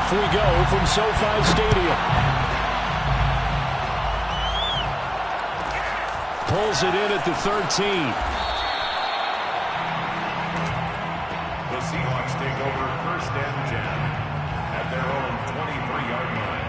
Off we go from SoFi Stadium. Pulls it in at the 13. The Seahawks take over 1st and 10 at their own 23-yard line.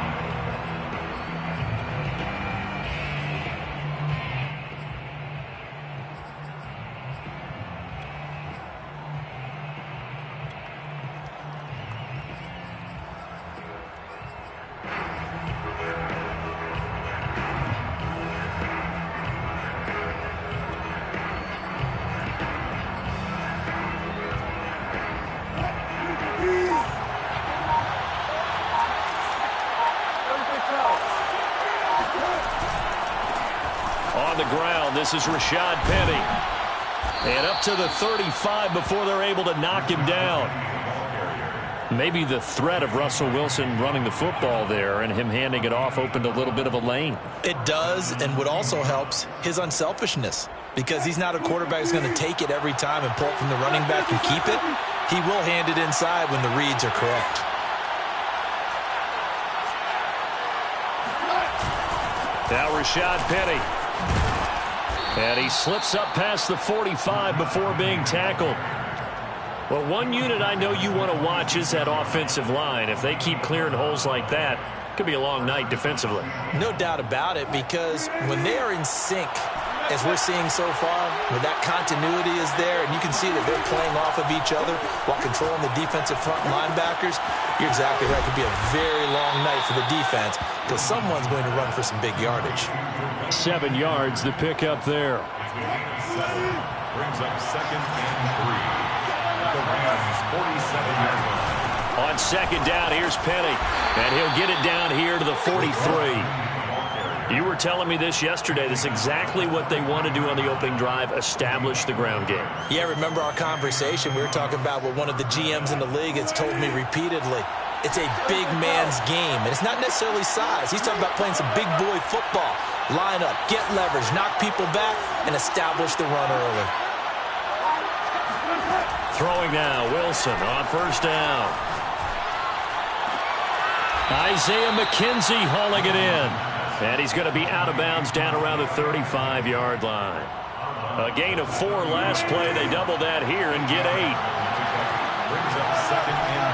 On the ground, this is Rashad Penny. And up to the 35 before they're able to knock him down. Maybe the threat of Russell Wilson running the football there and him handing it off opened a little bit of a lane. It does, and what also helps, his unselfishness. Because he's not a quarterback who's going to take it every time and pull it from the running back and keep it. He will hand it inside when the reads are correct. Now Rashad Penny. And he slips up past the 45 before being tackled. Well, one unit I know you want to watch is that offensive line. If they keep clearing holes like that, it could be a long night defensively. No doubt about it, because when they are in sync, as we're seeing so far, when that continuity is there, and you can see that they're playing off of each other while controlling the defensive front linebackers, you're exactly right. It could be a very long night for the defense because someone's going to run for some big yardage. 7 yards, the pickup there. Brings up 2nd and 3. The Rams 47-yard line. On 2nd down, here's Penny. And he'll get it down here to the 43. You were telling me this yesterday. This is exactly what they want to do on the opening drive, establish the ground game. Yeah, remember our conversation. We were talking about what one of the GMs in the league has told me repeatedly. It's a big man's game, and it's not necessarily size. He's talking about playing some big boy football. Line up, get leverage, knock people back, and establish the run early. Throwing now, Wilson on 1st down. Isaiah McKenzie hauling it in. And he's going to be out of bounds down around the 35-yard line. A gain of 4 last play. They double that here and get 8. Brings up 2nd and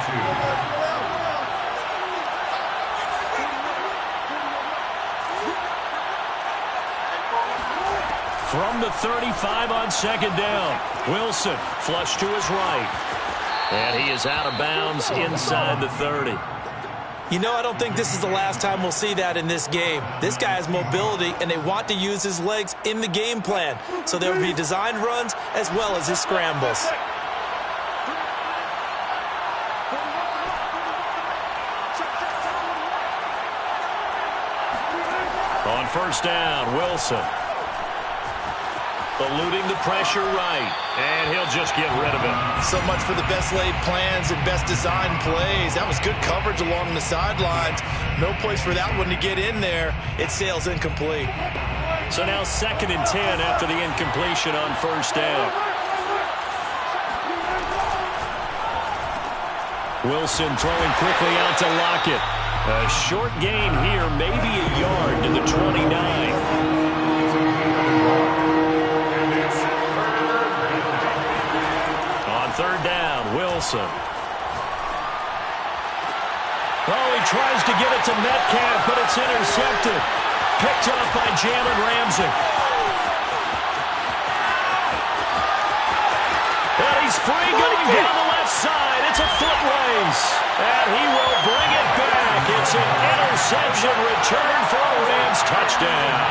2. From the 35 on 2nd down. Wilson flush to his right. And he is out of bounds inside the 30. You know, I don't think this is the last time we'll see that in this game. This guy has mobility, and they want to use his legs in the game plan. So there will be designed runs as well as his scrambles. On 1st down, Wilson. Eluding the pressure right. And he'll just get rid of it. So much for the best laid plans and best designed plays. That was good coverage along the sidelines. No place for that one to get in there. It sails incomplete. So now 2nd and 10 after the incompletion on 1st down. Wilson throwing quickly out to Lockett. A short gain here, maybe a yard to the 29. On 3rd down, Wilson. Oh, he tries to get it to Metcalf, but it's intercepted. Picked up by Jalen Ramsey. And he's free going down the left side. It's a foot race. And he will bring it back. It's an interception return for a Rams touchdown.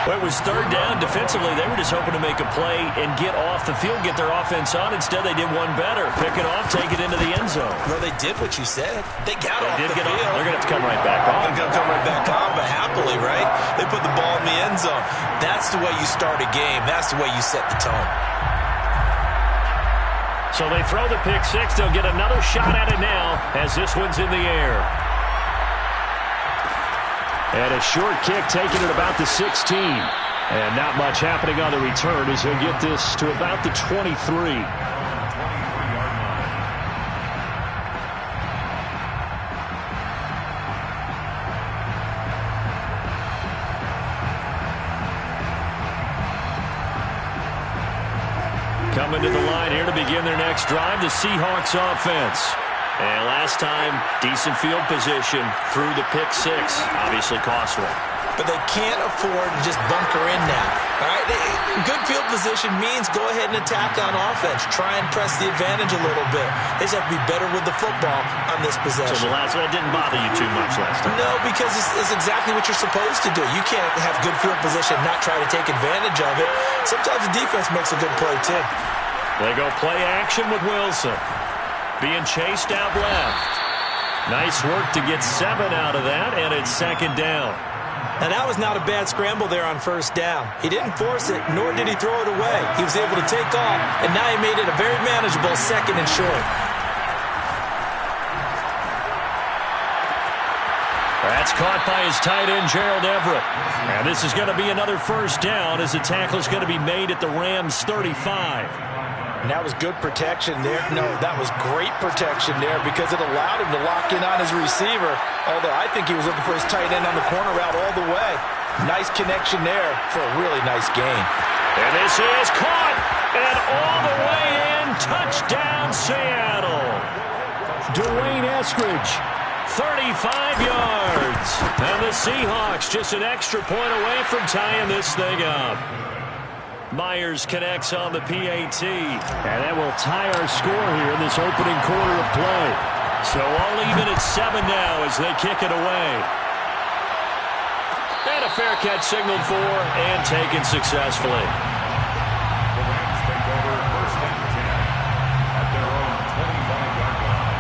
Well, it was 3rd down. Defensively, they were just hoping to make a play and get off the field, get their offense on. Instead, they did one better. Pick it off, take it into the end zone. Well, they did what you said. They got off the field. They're going to have to come right back on. They're going to come right back on, but happily, right? They put the ball in the end zone. That's the way you start a game. That's the way you set the tone. So they throw the pick 6. They'll get another shot at it now as this one's in the air. And a short kick taken at about the 16. And not much happening on the return as he'll get this to about the 23. Coming to the line here to begin their next drive, the Seahawks offense. And last time, decent field position through the pick six. Obviously costly. But they can't afford to just bunker in now. All right, good field position means go ahead and attack on offense. Try and press the advantage a little bit. They just have to be better with the football on this possession. So that didn't bother you too much last time? No, because it's exactly what you're supposed to do. You can't have good field position and not try to take advantage of it. Sometimes the defense makes a good play, too. They go play action with Wilson. Being chased out left. Nice work to get 7 out of that, and it's second down. Now, that was not a bad scramble there on first down. He didn't force it, nor did he throw it away. He was able to take off, and now he made it a very manageable second and short. That's caught by his tight end, Gerald Everett. And this is going to be another first down as the tackle is going to be made at the Rams' 35. And that was good protection there. No, that was great protection there because it allowed him to lock in on his receiver. Although I think he was looking for his tight end on the corner route all the way. Nice connection there for a really nice gain. And this is caught and all the way in. Touchdown, Seattle. Dwayne Eskridge, 35 yards. And the Seahawks just an extra point away from tying this thing up. Myers connects on the PAT. And that will tie our score here in this opening quarter of play. So all even at 7 now as they kick it away. And a fair catch signaled for and taken successfully. The Rams take over first and 10 at their own 25-yard line.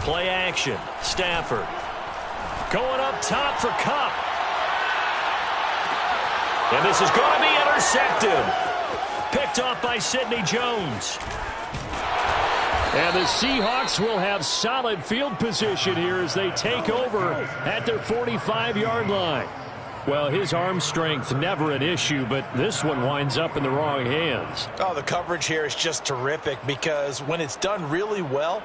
Play action. Stafford. Going up top for Kupp. And this is going to be intercepted. Picked off by Sidney Jones. And the Seahawks will have solid field position here as they take over at their 45-yard line. Well, his arm strength never an issue, but this one winds up in the wrong hands. Oh, the coverage here is just terrific because when it's done really well,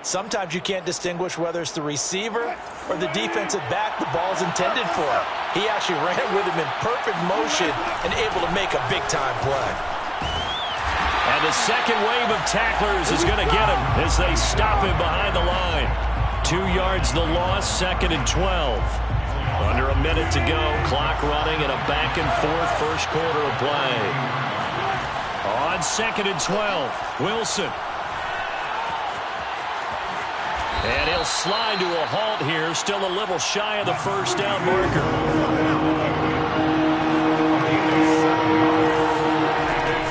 sometimes you can't distinguish whether it's the receiver or the defensive back the ball's intended for. He actually ran with him in perfect motion and able to make a big-time play. And the second wave of tacklers is going to get him as they stop him behind the line. 2 yards the loss, second and 12. Under a minute to go, clock running, and a back-and-forth first quarter of play. On second and 12, Wilson. And he'll slide to a halt here, still a little shy of the first down marker.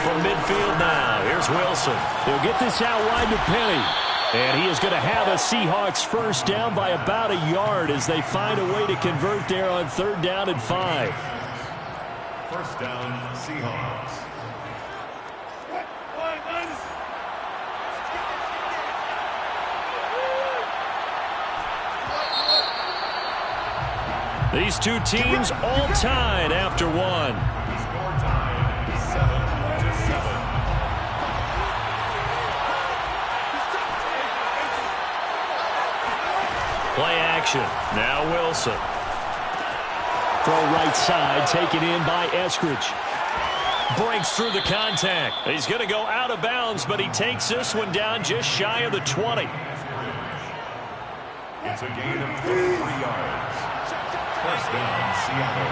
From midfield now, here's Wilson. He'll get this out wide to Penny. And he is going to have a Seahawks first down by about a yard as they find a way to convert there on third down and 5. First down, Seahawks. These two teams all tied after one. Score time, 7-7. Play action. Now Wilson. Throw right side, taken in by Eskridge. Breaks through the contact. He's going to go out of bounds, but he takes this one down just shy of the 20. It's a gain of 33 yards. First down, Seattle.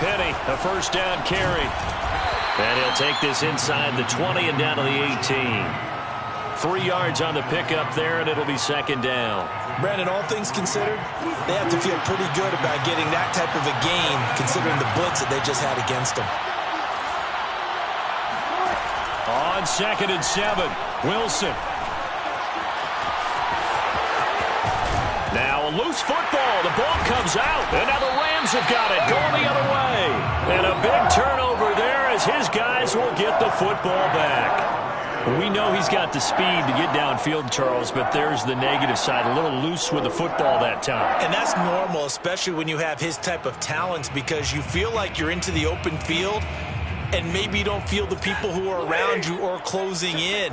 Penny, a first down carry. And he'll take this inside the 20 and down to the 18. 3 yards on the pickup there, and it'll be second down. Brandon, all things considered, they have to feel pretty good about getting that type of a gain, considering the blitz that they just had against them. On second and 7, Wilson. Now a loose football. The ball comes out, and now the Rams have got it going the other way. And a big turnover there as he guys will get the football back. We know he's got the speed to get downfield, Charles, but there's the negative side. A little loose with the football that time. And that's normal, especially when you have his type of talents, because you feel like you're into the open field and maybe you don't feel the people who are around you or closing in.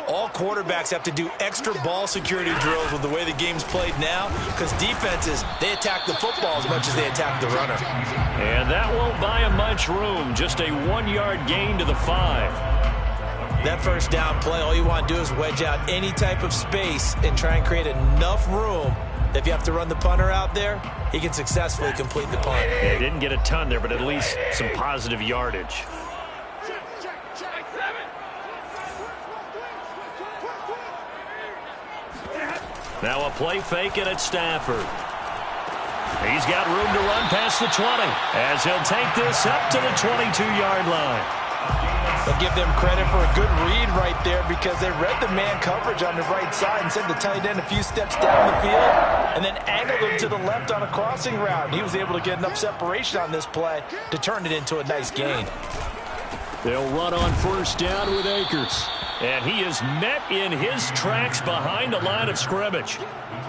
All quarterbacks have to do extra ball security drills with the way the game's played now, because defenses, they attack the football as much as they attack the runner. And that won't buy him much room. Just a 1-yard gain to the 5. That first down play, all you want to do is wedge out any type of space and try and create enough room. If you have to run the punter out there, he can successfully complete the punt. Yeah, didn't get a ton there, but at least some positive yardage. Now a play fake, and it's Stafford. He's got room to run past the 20 as he'll take this up to the 22-yard line. They'll give them credit for a good read right there, because they read the man coverage on the right side and sent the tight end a few steps down the field and then angled him to the left on a crossing route. He was able to get enough separation on this play to turn it into a nice gain. They'll run on first down with Akers. And he is met in his tracks behind the line of scrimmage.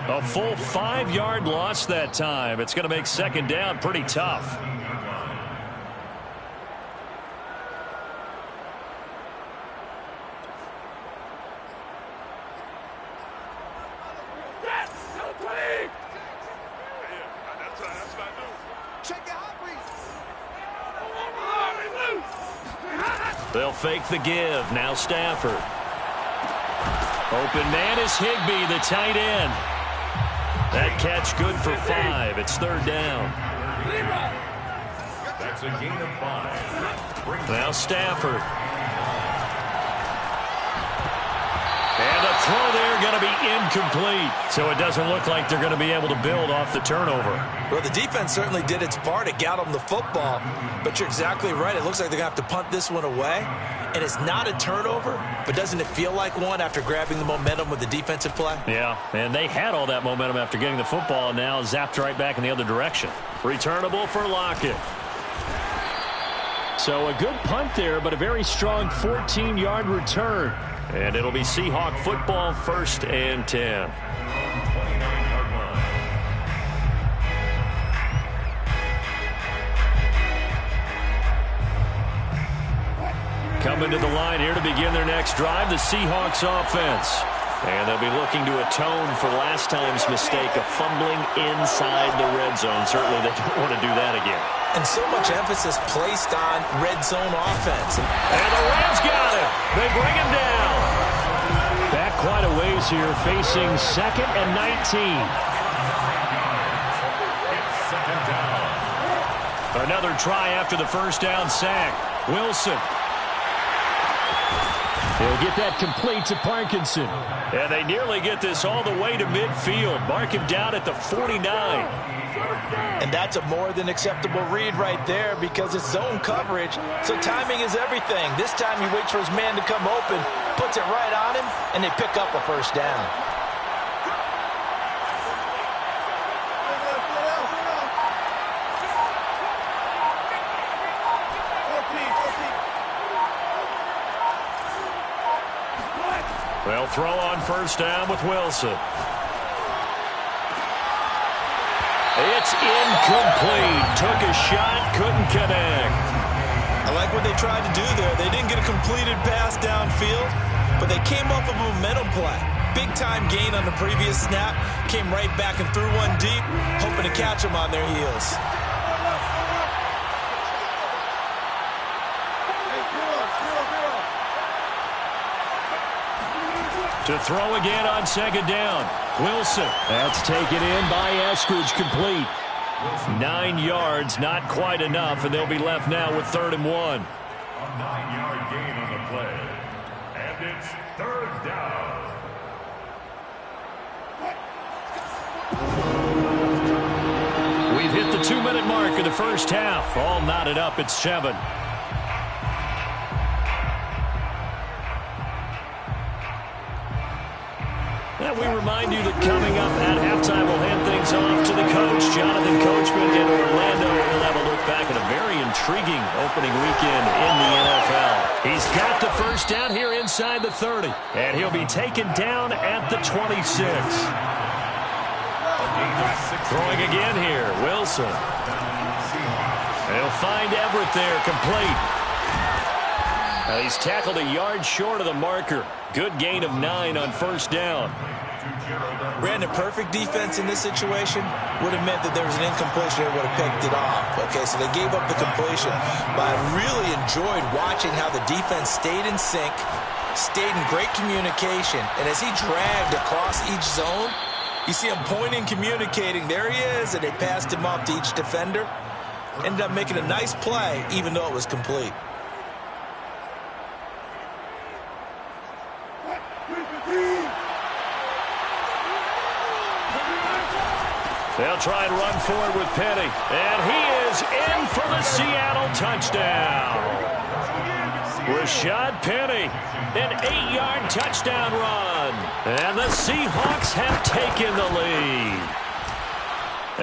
A full 5-yard loss that time. It's going to make second down pretty tough. They'll fake the give. Now Stafford. Open man is Higbee, the tight end. That catch good for 5. It's third down. That's a gain of 5. Now Stafford. And the throw there going to be incomplete. So it doesn't look like they're going to be able to build off the turnover. Well, the defense certainly did its part to get them the football. But you're exactly right. It looks like they're going to have to punt this one away. And it's not a turnover, but doesn't it feel like one after grabbing the momentum with the defensive play? Yeah, and they had all that momentum after getting the football, and now zapped right back in the other direction. Returnable for Lockett. So a good punt there, but a very strong 14-yard return. And it'll be Seahawk football, 1st and 10. Coming to the line here to begin their next drive, the Seahawks offense. And they'll be looking to atone for last time's mistake of fumbling inside the red zone. Certainly they don't want to do that again. And so much emphasis placed on red zone offense. And the Rams got it. They bring him down. Back quite a ways here, facing 2nd and 19. Second down. Another try after the first down sack. Wilson. He'll get that complete to Parkinson. And they nearly get this all the way to midfield. Mark him down at the 49. And that's a more than acceptable read right there, because it's zone coverage, so timing is everything. This time he waits for his man to come open, puts it right on him, and they pick up a first down. They'll throw on first down with Wilson. It's incomplete. Took a shot, couldn't connect. I like what they tried to do there. They didn't get a completed pass downfield, but they came off of a momentum play. Big-time gain on the previous snap. Came right back and threw one deep, hoping to catch them on their heels. To throw again on second down. Wilson. That's taken in by Eskridge, complete. 9 yards, not quite enough, and they'll be left now with 3rd and 1. A 9-yard gain on the play. And it's 3rd down. We've hit the 2-minute mark of the first half. All knotted up at 7. We remind you that coming up at halftime, we'll hand things off to the coach, Jonathan Coachman in Orlando. We'll have a look back at a very intriguing intriguing opening weekend in the NFL. He's got the first down here inside the 30. And he'll be taken down at the 26. Throwing again here, Wilson. They'll find Everett there, complete. Now he's tackled a yard short of the marker. Good gain of 9 on first down. Brandon, perfect defense in this situation would have meant that there was an incompletion that would have picked it off. Okay, so they gave up the completion. But I really enjoyed watching how the defense stayed in sync, stayed in great communication, and as he dragged across each zone, you see him pointing, communicating. There he is, and they passed him off to each defender. Ended up making a nice play, even though it was complete. They'll try and run forward with Penny. And he is in for the Seattle touchdown. Rashad Penny, an 8-yard touchdown run. And the Seahawks have taken the lead.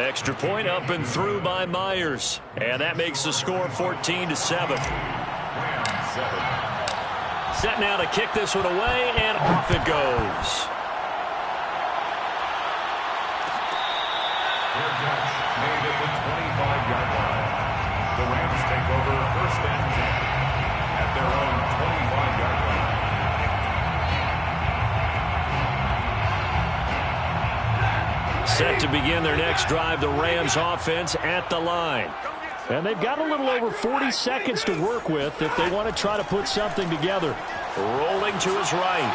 Extra point up and through by Myers. And that makes the score 14-7. Set now to kick this one away, and off it goes. Made at the 25-yard line. The Rams take over first and 10 at their own 25-yard line. Set to begin their next drive, the Rams offense at the line. And they've got a little over 40 seconds to work with if they want to try to put something together. Rolling to his right.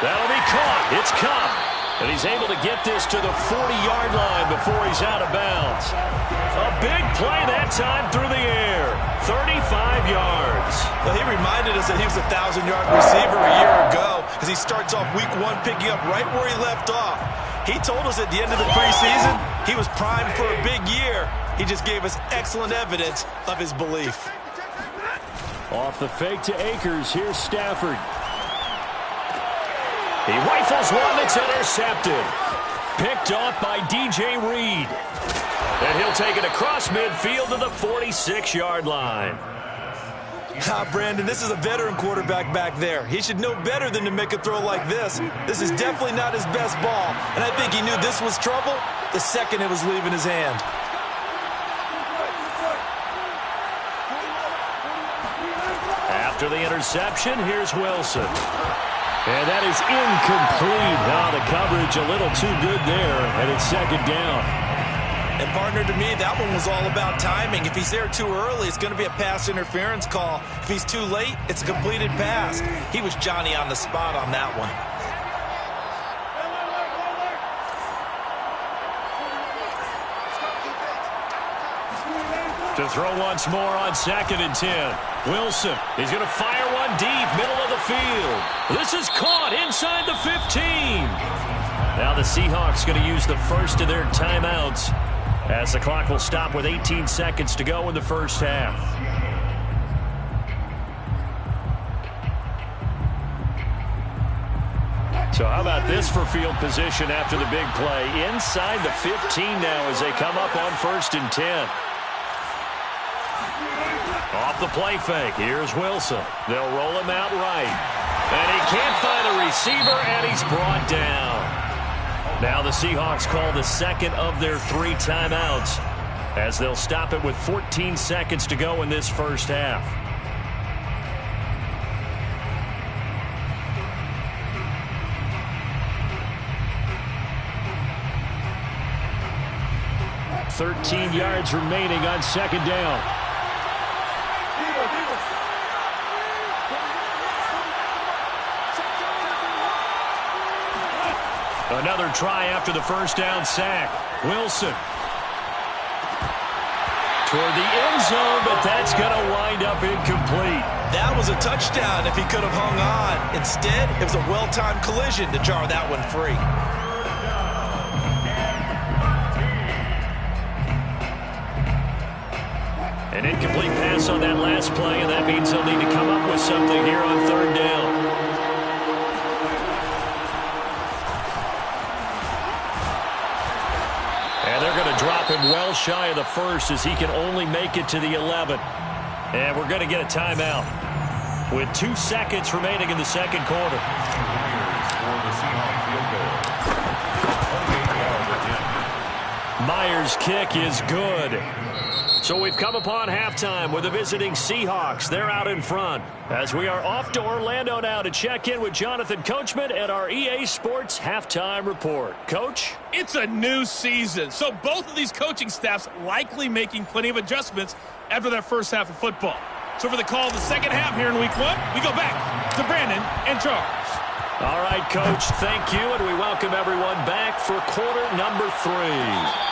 That'll be caught. It's Cup. And he's able to get this to the 40-yard line before he's out of bounds. A big play that time through the air. 35 yards. Well, he reminded us that he was a 1,000-yard receiver a year ago as he starts off week 1 picking up right where he left off. He told us at the end of the preseason he was primed for a big year. He just gave us excellent evidence of his belief. Off the fake to Akers, here's Stafford. He rifles one that's intercepted. Picked off by DJ Reed. And he'll take it across midfield to the 46-yard line. Brandon, this is a veteran quarterback back there. He should know better than to make a throw like this. This is definitely not his best ball. And I think he knew this was trouble the second it was leaving his hand. After the interception, here's Wilson. And that is incomplete. Now the coverage a little too good there, and it's second down. And partner, to me, that one was all about timing. If he's there too early, it's going to be a pass interference call. If he's too late, it's a completed pass. He was Johnny on the spot on that one. To throw once more on 2nd and 10. Wilson, he's going to fire one deep, middle of the field. This is caught inside the 15. Now the Seahawks going to use the first of their timeouts as the clock will stop with 18 seconds to go in the first half. So how about this for field position after the big play? Inside the 15 now as they come up on 1st and 10. Off the play fake, here's Wilson. They'll roll him out right. And he can't find a receiver, and he's brought down. Now the Seahawks call the second of their 3 timeouts as they'll stop it with 14 seconds to go in this first half. $13 yards remaining on 2nd down. Another try after the first down sack. Wilson. Toward the end zone, but that's going to wind up incomplete. That was a touchdown if he could have hung on. Instead, it was a well-timed collision to jar that one free. An incomplete pass on that last play, and that means they'll need to come up with something here on 3rd down. And they're going to drop him well shy of the first as he can only make it to the 11. And we're going to get a timeout with 2 seconds remaining in the second quarter. Myers' kick is good. So we've come upon halftime with the visiting Seahawks. They're out in front as we are off to Orlando now to check in with Jonathan Coachman at our EA Sports Halftime Report. Coach? It's a new season, so both of these coaching staffs likely making plenty of adjustments after that first half of football. So for the call of the second half here in Week 1, we go back to Brandon and Charles. All right, Coach, thank you, and we welcome everyone back for quarter number 3.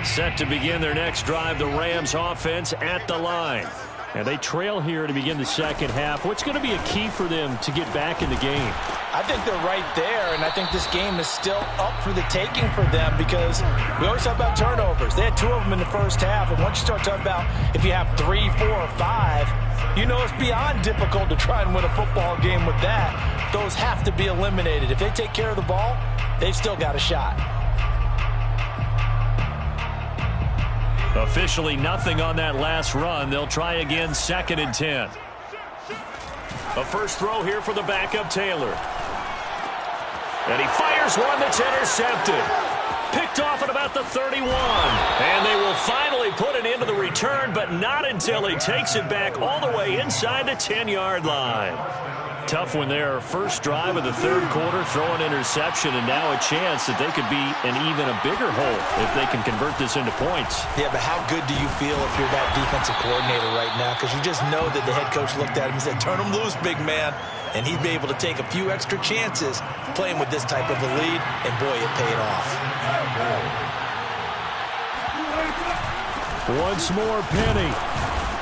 Set to begin their next drive, the Rams offense at the line. And they trail here to begin the second half. What's going to be a key for them to get back in the game? I think they're right there, and I think this game is still up for the taking for them because we always talk about turnovers. They had 2 of them in the first half, and once you start talking about if you have 3, 4, or 5, you know it's beyond difficult to try and win a football game with that. Those have to be eliminated. If they take care of the ball, they've still got a shot. Officially nothing on that last run. They'll try again, 2nd and 10. A first throw here for the backup Taylor. And he fires one that's intercepted. Picked off at about the 31. And they will finally put it into the return, but not until he takes it back all the way inside the 10-yard line. Tough one there. First drive of the third quarter, throw an interception, and now a chance that they could be in even a bigger hole if they can convert this into points. Yeah, but how good do you feel if you're that defensive coordinator right now? Because you just know that the head coach looked at him and said, turn him loose, big man. And he'd be able to take a few extra chances playing with this type of a lead, and boy, it paid off. Once more, Penny.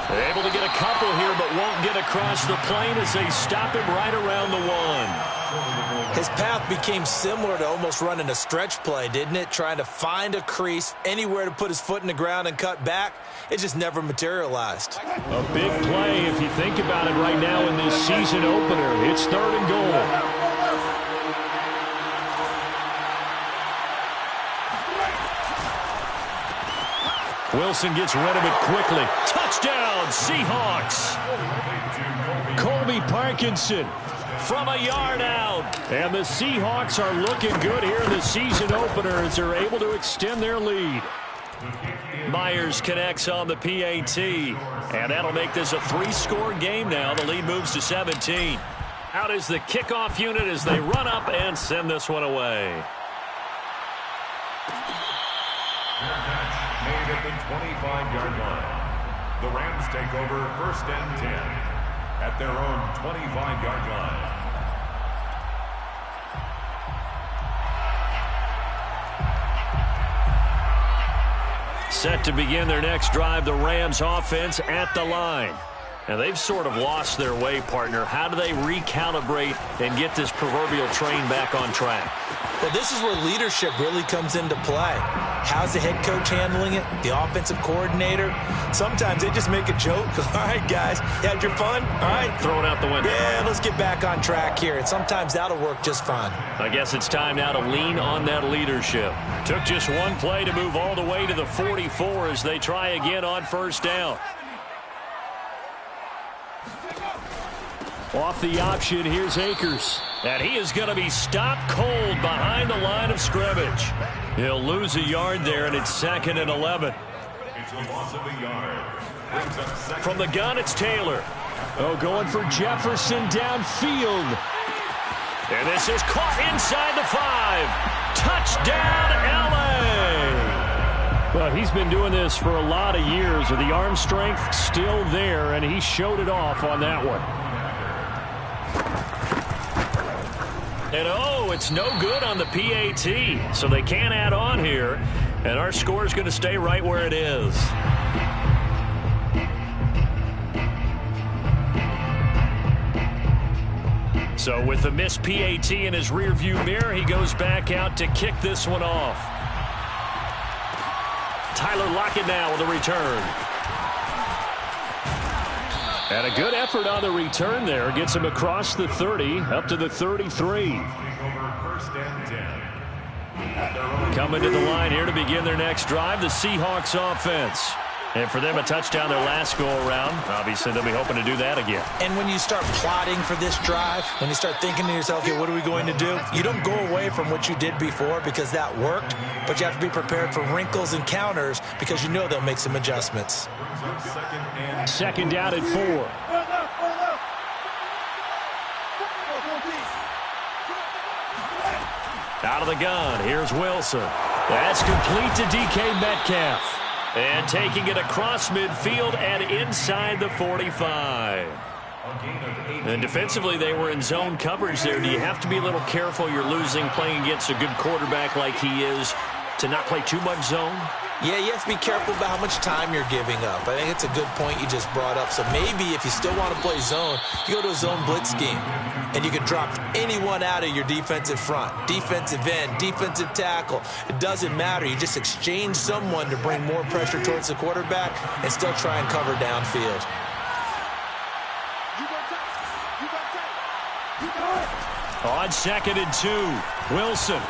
They're able to get a couple here, but won't get across the plane as they stop him right around the 1. His path became similar to almost running a stretch play, didn't it? Trying to find a crease, anywhere to put his foot in the ground and cut back. It just never materialized. A big play if you think about it right now in this season opener. It's 3rd and goal. Wilson gets rid of it quickly. Touchdown, Seahawks. Colby Parkinson from a yard out. And the Seahawks are looking good here in the season opener as they're able to extend their lead. Myers connects on the PAT. And that'll make this a 3-score game now. The lead moves to 17. Out is the kickoff unit as they run up and send this one away. Made at the 25-yard line. The Rams take over 1st and 10 at their own 25-yard line. Set to begin their next drive, the Rams offense at the line. And they've sort of lost their way, partner. How do they recalibrate and get this proverbial train back on track? Well, this is where leadership really comes into play. How's the head coach handling it? The offensive coordinator? Sometimes they just make a joke. All right, guys, you had your fun? All right. Throw it out the window. Yeah, let's get back on track here. And sometimes that'll work just fine. I guess it's time now to lean on that leadership. Took just one play to move all the way to the 44 as they try again on 1st down. Off the option, here's Akers. And he is going to be stopped cold behind the line of scrimmage. He'll lose a yard there, and it's 2nd and 11. It's a loss of a yard. From the gun, it's Taylor. Oh, going for Jefferson downfield. And this is caught inside the 5. Touchdown, L.A. Well, he's been doing this for a lot of years with the arm strength still there, and he showed it off on that one. And oh, it's no good on the PAT, so they can't add on here, and our score is going to stay right where it is. So with the missed PAT in his rearview mirror, he goes back out to kick this one off. Tyler Lockett now with a return. And a good effort on the return there. Gets him across the 30, up to the 33. Coming to the line here to begin their next drive, the Seahawks offense. And for them, a touchdown their last go-around. Obviously, they'll be hoping to do that again. And when you start plotting for this drive, when you start thinking to yourself, okay, what are we going to do? You don't go away from what you did before because that worked, but you have to be prepared for wrinkles and counters because you know they'll make some adjustments. Second down at 4. Out of the gun, here's Wilson. That's complete to DK Metcalf. And taking it across midfield and inside the 45. And defensively, they were in zone coverage there. Do you have to be a little careful? You're losing playing against a good quarterback like he is to not play too much zone? Yeah, you have to be careful about how much time you're giving up. I think it's a good point you just brought up. So maybe if you still want to play zone, you go to a zone blitz scheme. And you can drop anyone out of your defensive front. Defensive end, defensive tackle. It doesn't matter. You just exchange someone to bring more pressure towards the quarterback and still try and cover downfield. On 2nd and 2, Wilson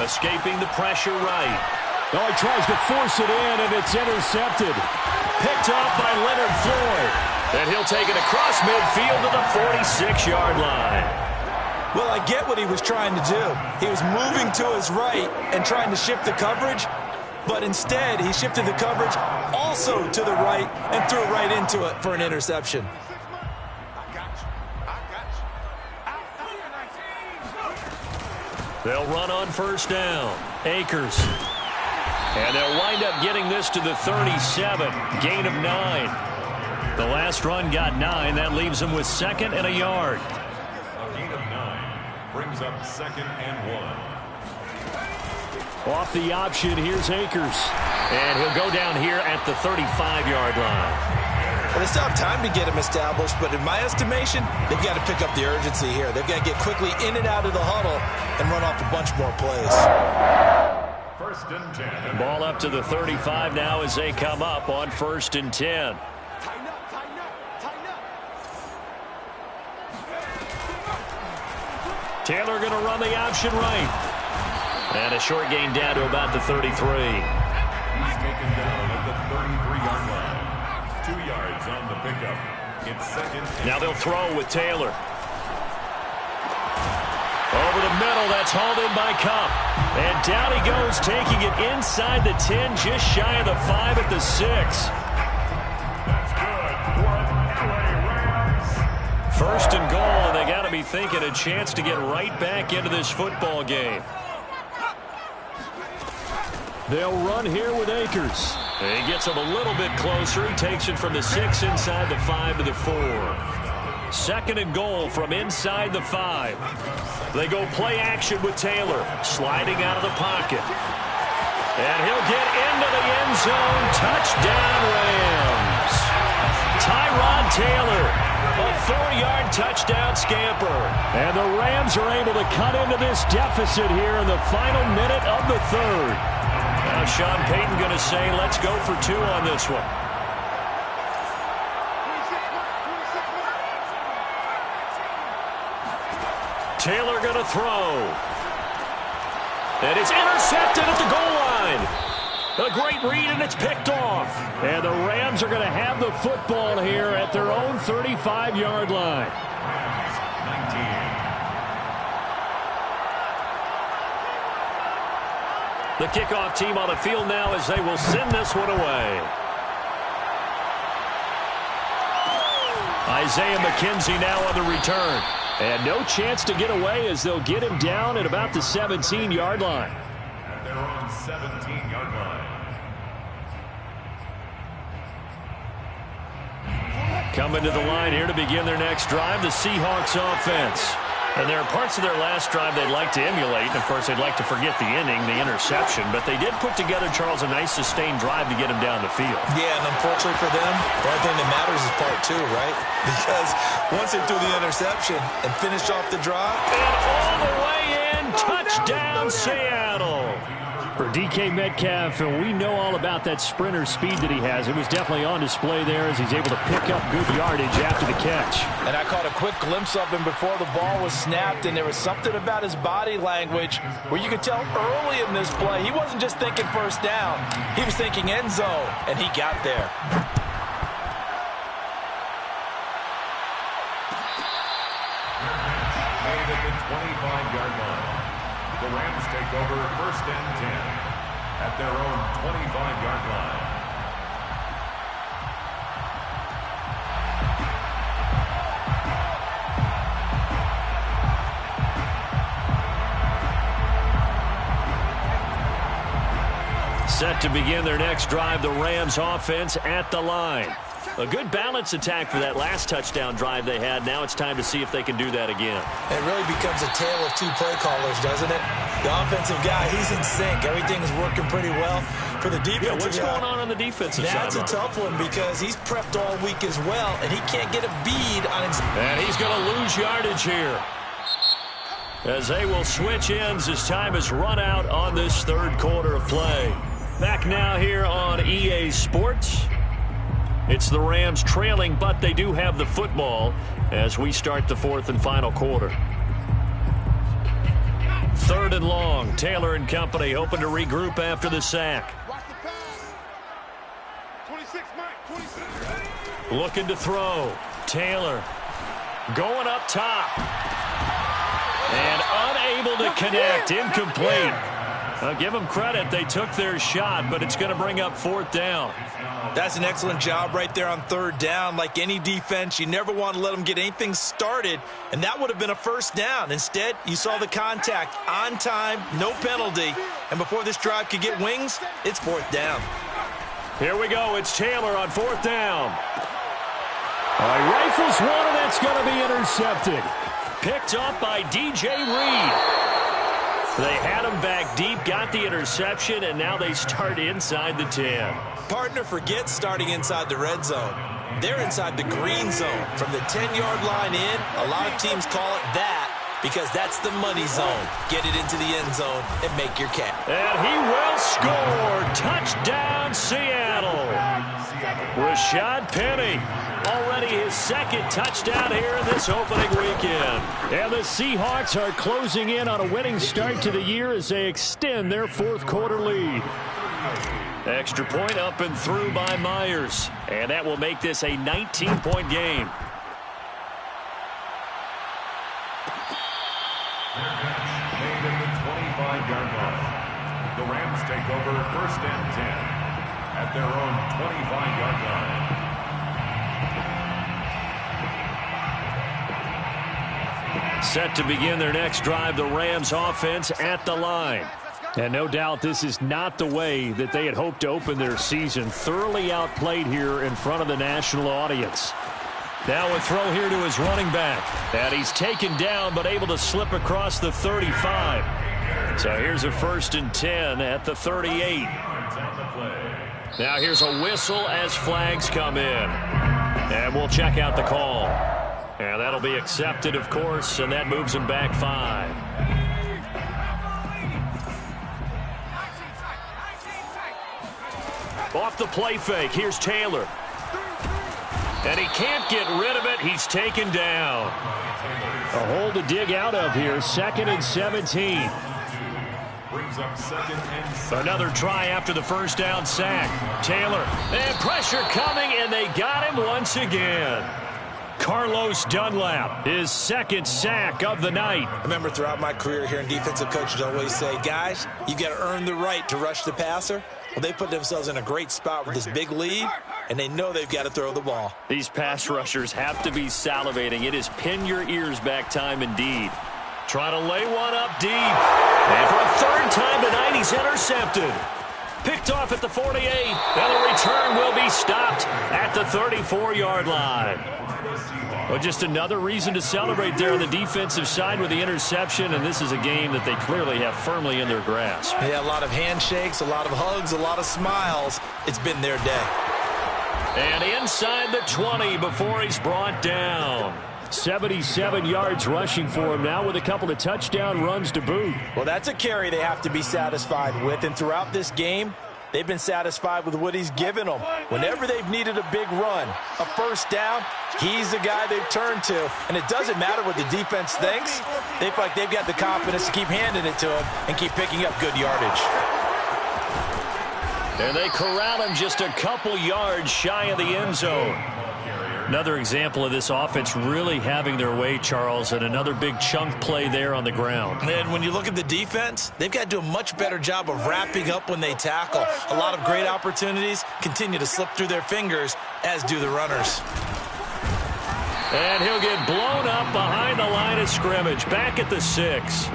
escaping the pressure right. Oh, he tries to force it in, and it's intercepted. Picked off by Leonard Floyd. And he'll take it across midfield to the 46-yard line. Well, I get what he was trying to do. He was moving to his right and trying to shift the coverage, but instead he shifted the coverage also to the right and threw it right into it for an interception. They'll run on first down. Akers. And they'll wind up getting this to the 37. Gain of 9. The last run got 9. That leaves them with 2nd and a yard. A gain of 9 brings up 2nd and 1. Off the option, here's Akers. And he'll go down here at the 35-yard line. Well, they still have time to get him established, but in my estimation, they've got to pick up the urgency here. They've got to get quickly in and out of the huddle and run off a bunch more plays. 1st and 10. Ball up to the 35 now as they come up on 1st and 10. Taylor going to run the option right. And a short gain down to about the 33. He's taken down at the 33-yard line. 2 yards on the pickup. It's 2nd. Now they'll throw with Taylor. Over the middle, that's hauled in by Cup. And down he goes, taking it inside the 10, just shy of the 5 at the 6. That's good for the LA Rams. 1st and goal, and they got to be thinking a chance to get right back into this football game. They'll run here with Akers. He gets him a little bit closer. He takes it from the 6 inside the 5 to the 4. 2nd and goal from inside the 5. They go play action with Taylor, sliding out of the pocket. And he'll get into the end zone. Touchdown, Rams. Tyrod Taylor, a 4-yard touchdown scamper. And the Rams are able to cut into this deficit here in the final minute of the 3rd. Now Sean Payton going to say, let's go for 2 on this one. Taylor going to throw. And it's intercepted at the goal line. A great read, and it's picked off. And the Rams are going to have the football here at their own 35-yard line. The kickoff team on the field now as they will send this one away. Isaiah McKenzie now on the return. And no chance to get away as they'll get him down at about the 17-yard line. At their own 17-yard line. Coming to the line here to begin their next drive, the Seahawks offense. And there are parts of their last drive they'd like to emulate. And, of course, they'd like to forget the inning, the interception. But they did put together, Charles, a nice sustained drive to get him down the field. Yeah, and unfortunately for them, the only thing that matters is part two, right? Because once they threw the interception and finished off the drive. And all the way in, touchdown, Seattle. For DK Metcalf, and we know all about that sprinter speed that he has. It was definitely on display there as he's able to pick up good yardage after the catch. And I caught a quick glimpse of him before the ball was snapped, and there was something about his body language where you could tell early in this play he wasn't just thinking first down. He was thinking end zone, and he got there. Made at the 25-yard line. The Rams take over 1st and 10 at their own 25-yard line. Set to begin their next drive, the Rams offense at the line. A good balance attack for that last touchdown drive they had. Now it's time to see if they can do that again. It really becomes a tale of two play callers, doesn't it? The offensive guy, he's in sync. Everything's working pretty well. For the defensive what's going on the defensive side? That's a tough one because he's prepped all week as well, and he can't get a bead on his... And he's going to lose yardage here, as they will switch ends as time has run out on this third quarter of play. Back now here on EA Sports. It's the Rams trailing, but they do have the football as we start the fourth and final quarter. 3rd and long. Taylor and company hoping to regroup after the sack. Looking to throw. Taylor going up top. And unable to connect. Incomplete. I'll give them credit. They took their shot, but it's going to bring up 4th down. That's an excellent job right there on 3rd down. Like any defense, you never want to let them get anything started, and that would have been a 1st down. Instead, you saw the contact on time, no penalty, and before this drive could get wings, it's 4th down. Here we go. It's Taylor on 4th down. Rifles one, and that's going to be intercepted. Picked up by DJ Reed. They had him back deep, got the interception, and now they start inside the 10. Partner, forget starting inside the red zone. They're inside the green zone. From the 10-yard line in, a lot of teams call it that because that's the money zone. Get it into the end zone and make your catch. And he will score. Touchdown, Seattle. Rashad Penny. Already his 2nd touchdown here in this opening weekend. And the Seahawks are closing in on a winning start to the year as they extend their 4th quarter lead. Extra point up and through by Myers. And that will make this a 19-point game. Made at the 25-yard line. The Rams take over 1st and 10 at their own 25-yard line. Set to begin their next drive, the Rams offense at the line. And no doubt this is not the way that they had hoped to open their season. Thoroughly outplayed here in front of the national audience. Now a throw here to his running back. And he's taken down but able to slip across the 35. So here's a 1st and 10 at the 38. Now here's a whistle as flags come in. And we'll check out the call. And that'll be accepted, of course, and that moves him back 5. Off the play fake, here's Taylor. And he can't get rid of it. He's taken down. A hole to dig out of here, 2nd and 17. Brings up 2nd and 7. Another try after the 1st down sack. Taylor, and pressure coming, and they got him once again. Carlos Dunlap, his 2nd sack of the night. I remember throughout my career hearing defensive coaches always say, guys, you got to earn the right to rush the passer. Well, they put themselves in a great spot with this big lead, and they know they've got to throw the ball. These pass rushers have to be salivating. It is pin your ears back time indeed. Trying to lay one up deep. And for a 3rd time tonight, he's intercepted. Picked off at the 48. And the return will be He's stopped at the 34-yard line. Well, just another reason to celebrate there on the defensive side with the interception, and this is a game that they clearly have firmly in their grasp. Yeah, a lot of handshakes, a lot of hugs, a lot of smiles. It's been their day. And inside the 20 before he's brought down. 77 yards rushing for him now with a couple of touchdown runs to boot. Well, that's a carry they have to be satisfied with, and throughout this game, they've been satisfied with what he's given them. Whenever they've needed a big run, a first down, he's the guy they've turned to. And it doesn't matter what the defense thinks. They feel like they've got the confidence to keep handing it to him and keep picking up good yardage. And they corral him just a couple yards shy of the end zone. Another example of this offense really having their way, Charles, and another big chunk play there on the ground. And when you look at the defense, they've got to do a much better job of wrapping up when they tackle. A lot of great opportunities continue to slip through their fingers, as do the runners. And he'll get blown up behind the line of scrimmage, back at the 6.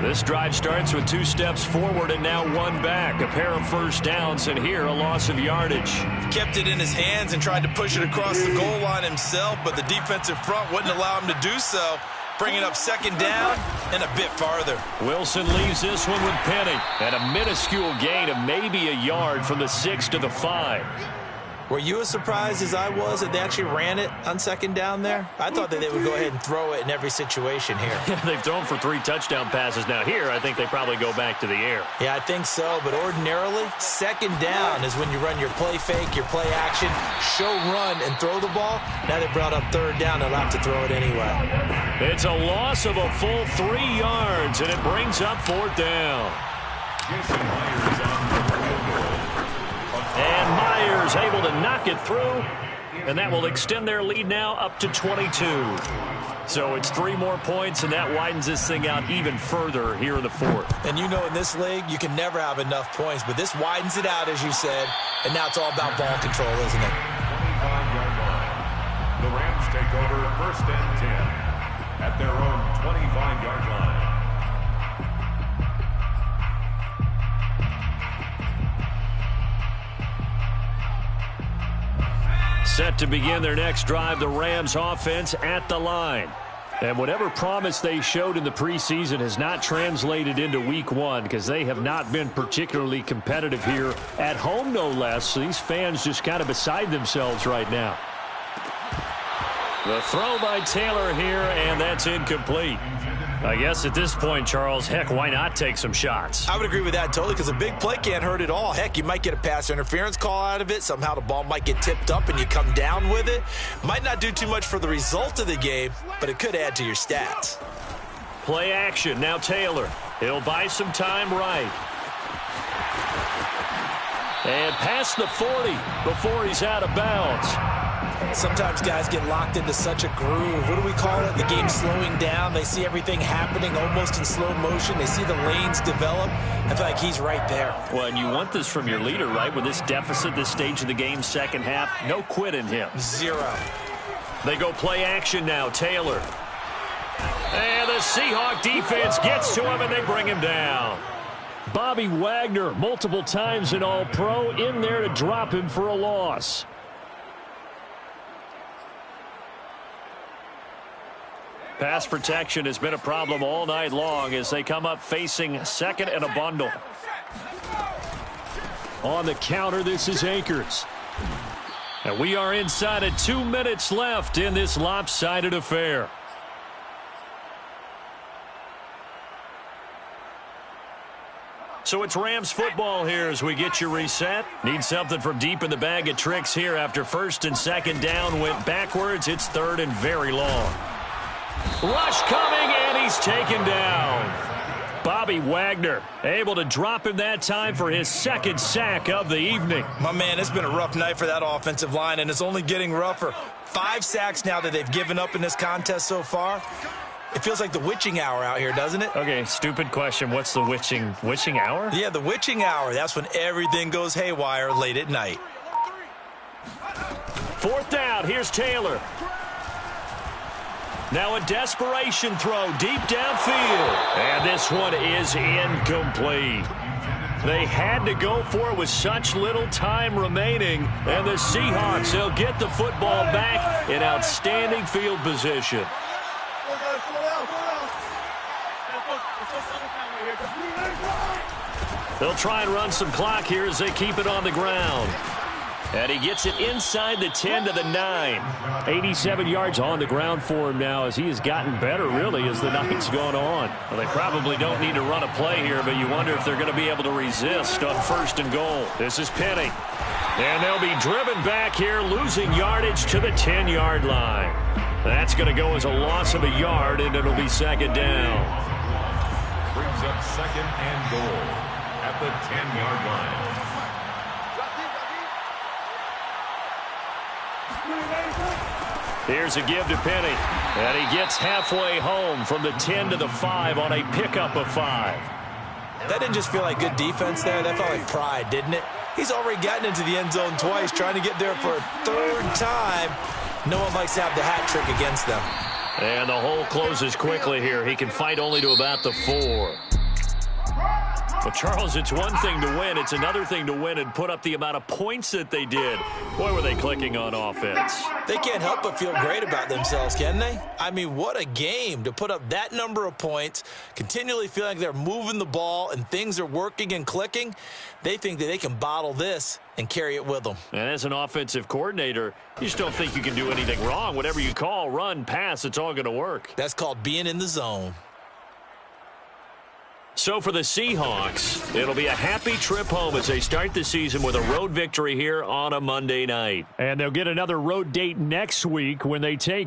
This drive starts with 2 steps forward and now 1 back. A pair of first downs, and here a loss of yardage. He kept it in his hands and tried to push it across the goal line himself, but the defensive front wouldn't allow him to do so, bringing up second down and a bit farther. Wilson leaves this one with Penny, and a minuscule gain of maybe a yard from the 6 to the 5. Were you as surprised as I was that they actually ran it on second down there? I thought that they would go ahead and throw it in every situation here. They've thrown for 3 touchdown passes now. Here, I think they probably go back to the air. Yeah, I think so, but ordinarily, second down is when you run your play fake, your play action, show run, and throw the ball. Now they brought up third down, they'll have to throw it anyway. It's a loss of a full 3 yards, and it brings up 4th down. And Myers able to knock it through, and that will extend their lead now up to 22. So it's 3 more points, and that widens this thing out even further here in the 4th. And you know in this league, you can never have enough points, but this widens it out, as you said, and now it's all about ball control, isn't it? 25-yard line. The Rams take over 1st and 10 at their own 25-yard line. Set to begin their next drive, the Rams offense at the line. And whatever promise they showed in the preseason has not translated into week 1 because they have not been particularly competitive here at home, no less. So these fans just kind of beside themselves right now. The throw by Taylor here, and that's incomplete. I guess at this point, Charles, heck, why not take some shots? I would agree with that totally because a big play can't hurt at all. Heck, you might get a pass interference call out of it. Somehow the ball might get tipped up and you come down with it. Might not do too much for the result of the game, but it could add to your stats. Play action. Now Taylor. He'll buy some time right. And past the 40 before he's out of bounds. Sometimes guys get locked into such a groove. What do we call it? The game slowing down. They see everything happening almost in slow motion. They see the lanes develop. I feel like he's right there. Well, and you want this from your leader, right? With this deficit, this stage of the game, second half, no quit in him. 0. They go play action now. Taylor. And the Seahawks defense gets to him, and they bring him down. Bobby Wagner, multiple times an All-Pro, in there to drop him for a loss. Pass protection has been a problem all night long as they come up facing second and a bundle. On the counter, this is Akers. And we are inside of 2 minutes left in this lopsided affair. So it's Rams football here as we get you reset. Need something from deep in the bag of tricks here after 1st and 2nd down went backwards. It's 3rd and very long. Rush coming, and he's taken down. Bobby Wagner able to drop him that time for his 2nd sack of the evening. My man, it's been a rough night for that offensive line, and it's only getting rougher. 5 sacks now that they've given up in this contest so far. It feels like the witching hour out here, doesn't it? Okay, stupid question. What's the witching hour? Yeah, the witching hour. That's when everything goes haywire late at night. 4th down. Here's Taylor. Now a desperation throw deep downfield. And this one is incomplete. They had to go for it with such little time remaining. And the Seahawks, they'll get the football back in outstanding field position. They'll try and run some clock here as they keep it on the ground. And he gets it inside the 10 to the 9. 87 yards on the ground for him now as he has gotten better, really, as the night's gone on. Well, they probably don't need to run a play here, but you wonder if they're going to be able to resist on 1st and goal. This is Penny. And they'll be driven back here, losing yardage to the 10-yard line. That's going to go as a loss of a yard, and it'll be 2nd down. Brings up 2nd and goal at the 10-yard line. Here's a give to Penny. And he gets halfway home from the 10 to the 5 on a pickup of 5. That didn't just feel like good defense there. That felt like pride, didn't it? He's already gotten into the end zone twice, trying to get there for a 3rd time. No one likes to have the hat trick against them. And the hole closes quickly here. He can fight only to about the 4. Well, Charles, it's one thing to win. It's another thing to win and put up the amount of points that they did. Boy, were they clicking on offense. They can't help but feel great about themselves, can they? I mean, what a game to put up that number of points, continually feeling like they're moving the ball and things are working and clicking. They think that they can bottle this and carry it with them. And as an offensive coordinator, you just don't think you can do anything wrong. Whatever you call, run, pass, it's all going to work. That's called being in the zone. So for the Seahawks, it'll be a happy trip home as they start the season with a road victory here on a Monday night. And they'll get another road date next week when they take